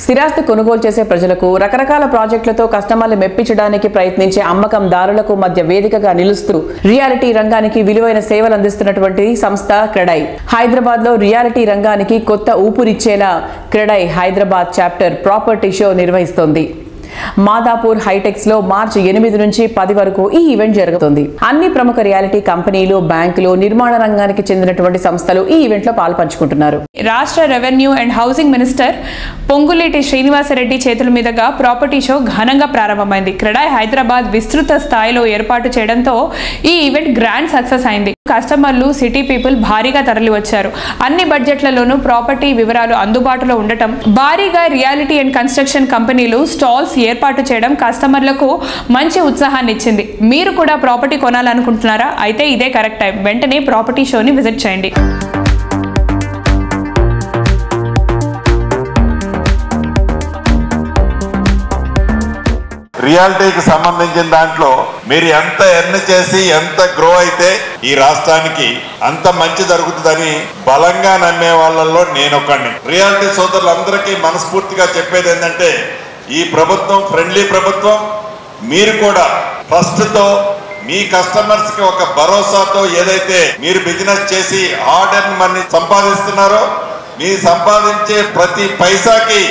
స్థిరాస్తి కొనుగోలు చేసే ప్రజలకు రకరకాల ప్రాజెక్టులతో కస్టమర్లు మెప్పించడానికి ప్రయత్నించే అమ్మకందారులకు మధ్య వేదికగా నిలుస్తూ రియాలిటీ రంగానికి విలువైన సేవలు అందిస్తున్నటువంటి సంస్థ క్రెడై. హైదరాబాద్ లో రియాలిటీ రంగానికి కొత్త ఊపిరిచ్చేలా CREDAI Hyderabad chapter property show నిర్వహిస్తోంది. మాదాపూర్ హైటెక్స్ లో మార్చి 8 నుంచి 10 వరకు ఈ ఈవెంట్ జరుగుతుంది. అన్ని ప్రముఖ రియాలిటీ కంపెనీలు, బ్యాంకులు, నిర్మాణ రంగానికి చెందినటువంటి సంస్థలు ఈ ఈవెంట్ లో పాల్పంచుకుంటున్నారు. రాష్ట్ర revenue and housing minister Ponguleti Srinivasa Reddy చేతుల మీదుగా ప్రాపర్టీ షో ఘనంగా ప్రారంభమైంది. క్రెడై హైదరాబాద్ విస్తృత స్థాయిలో ఏర్పాటు చేయడంతో ఈ ఈవెంట్ గ్రాండ్ సక్సెస్ అయింది. కస్టమర్లు, సిటీ పీపుల్ భారీగా తరలి వచ్చారు. అన్ని బడ్జెట్లలోనూ ప్రాపర్టీ వివరాలు అందుబాటులో ఉండటం, భారీగా రియాలిటీ అండ్ కన్స్ట్రక్షన్ కంపెనీలు స్టాల్స్ ఏర్పాటు చేయడం కస్టమర్లకు మంచి ఉత్సాహాన్ని ఇచ్చింది. మీరు కూడా ప్రాపర్టీ కొనాలనుకుంటున్నారా? అయితే ఇదే కరెక్ట్ టైం. వెంటనే ప్రాపర్టీ షోని విజిట్ చేయండి. రియాలిటీకి సంబంధించిన దాంట్లో మీరు ఎంత ఎర్న్ చేసి ఎంత గ్రో అయితే ఈ రాష్ట్రానికి అంత మంచి జరుగుతుందని బలంగా నమ్మే వాళ్ళల్లో నేనొక్కడిని. రియాలిటీ సోదరులందరికీ మనస్ఫూర్తిగా చెప్పేది ఏంటంటే, ఈ ప్రభుత్వం ఫ్రెండ్లీ ప్రభుత్వం. మీరు కూడా ట్రస్ట్ తో మీ కస్టమర్స్ కి ఒక భరోసాతో ఏదైతే మీరు బిజినెస్ చేసి హార్డ్ ఎర్న్ మనీ సంపాదిస్తున్నారో, మీ సంపాదించే ప్రతి పైసాకి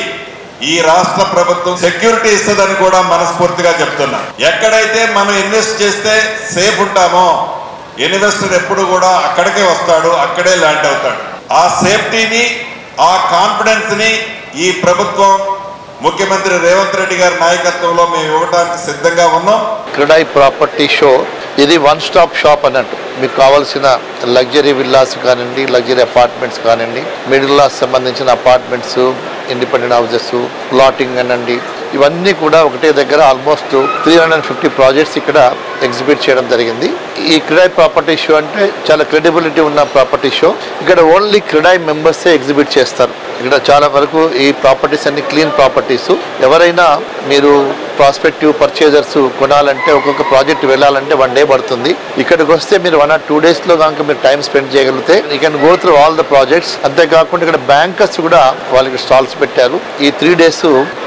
ఈ రాష్ట్ర ప్రభుత్వం సెక్యూరిటీ ఇస్తుందని కూడా మనస్ఫూర్తిగా చెప్తున్నా. ఎక్కడైతే మనం ఇన్వెస్ట్ చేస్తే సేఫ్ ఉంటామో, ఇన్వెస్టర్ ఎప్పుడు కూడా అక్కడికే వస్తాడు, అక్కడే ల్యాండ్ అవుతాడు. ఆ సేఫ్టీని, ఆ కాన్ఫిడెన్స్ ని ఈ ప్రభుత్వం ముఖ్యమంత్రి రేవంత్ రెడ్డి గారి నాయకత్వంలో మేము ఇవ్వడానికి సిద్ధంగా ఉన్నాం. క్రెడై ప్రాపర్టీ షో ఇది వన్ స్టాప్ షాప్ అన్నట్టు. మీకు కావాల్సిన లగ్జరీ విల్లాస్ కానివ్వండి, లగ్జరీ అపార్ట్మెంట్స్ కానివ్వండి, మిడిల్ క్లాస్ సంబంధించిన అపార్ట్మెంట్స్, ఇండిపెండెంట్ హౌసెస్, ప్లాటింగ్ అనండి, ఇవన్నీ కూడా ఒకటే దగ్గర ఆల్మోస్ట్ 350 ప్రాజెక్ట్స్ ఇక్కడ ఎగ్జిబిట్ చేయడం జరిగింది. ఈ క్రెడై ప్రాపర్టీ షో అంటే చాలా క్రెడిబిలిటీ ఉన్న ప్రాపర్టీ షో. ఇక్కడ ఓన్లీ క్రెడై మెంబర్సే ఎగ్జిబిట్ చేస్తారు. ఇక్కడ చాలా వరకు ఈ ప్రాపర్టీస్ అన్ని క్లీన్ ప్రాపర్టీస్. ఎవరైనా మీరు ప్రాస్పెక్టివ్ పర్చేజర్స్ కొనాలంటే, ఒక్కొక్క ప్రాజెక్ట్ వెళ్ళాలంటే 1 డే పడుతుంది. ఇక్కడికి వస్తే మీరు 1 or 2 days కనుక మీరు టైం స్పెండ్ చేయగలిగితే you can go through all the projects. అంతేకాకుండా ఇక్కడ బ్యాంకర్స్ కూడా వాళ్ళకి స్టాల్స్ పెట్టారు. ఈ 3 days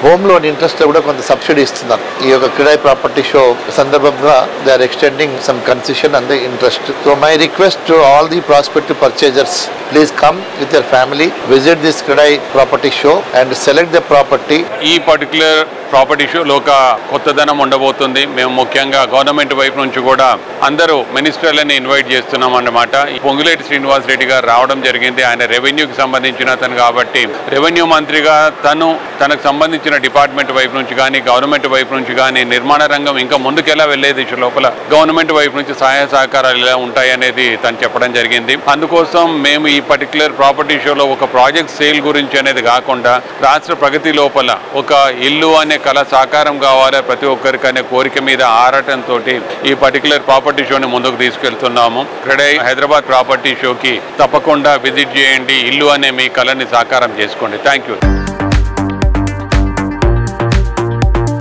హోమ్ లోన్ ఇంట్రెస్ట్ లో కూడా కొంత సబ్సిడీ ఇస్తున్నారు. ఈ యొక్క క్రెడై ప్రాపర్టీ షో సందర్భంగా they are extending some concession and the interest. So my request to all the prospective purchasers, please come with your family, visit this CREDAI property show and select the property. ఈ particular property షోలో ఒక కొత్తదనం ఉండబోతుంది. మేము ముఖ్యంగా government వైపు నుంచి కూడా అందరూ మినిస్టర్లని ఇన్వైట్ చేస్తున్నాం అన్నమాట. పొంగులేటి శ్రీనివాస్ రెడ్డి గారు రావడం జరిగింది. ఆయన రెవెన్యూకి సంబంధించిన అతను కాబట్టి రెవెన్యూ మంత్రిగా తనకు సంబంధించిన డిపార్ట్మెంట్ వైపు నుంచి కానీ, గవర్నమెంట్ వైపు నుంచి కానీ, నిర్మాణ రంగం ఇంకా ముందుకెలా వెళ్లే దిశ లోపల గవర్నమెంట్ వైపు నుంచి సహాయ సహకారాలు ఎలా ఉంటాయి అనేది తను చెప్పడం జరిగింది. అందుకోసం మేము ఈ పర్టికులర్ ప్రాపర్టీ షోలో ఒక ప్రాజెక్ట్ సేల్ గురించి అనేది కాకుండా రాష్ట్ర ప్రగతి లోపల ఒక ఇల్లు అనే కళ సాకారం కావాలి ప్రతి ఒక్కరికి అనే కోరిక మీద ఆరాటంతో ఈ పర్టికులర్ ప్రాపర్టీ షోని ముందుకు తీసుకెళ్తున్నాము. క్రెడై హైదరాబాద్ ప్రాపర్టీ షోకి తప్పకుండా విజిట్ చేయండి. ఇల్లు అనే మీ కళని సాకారం చేసుకోండి. Thank you.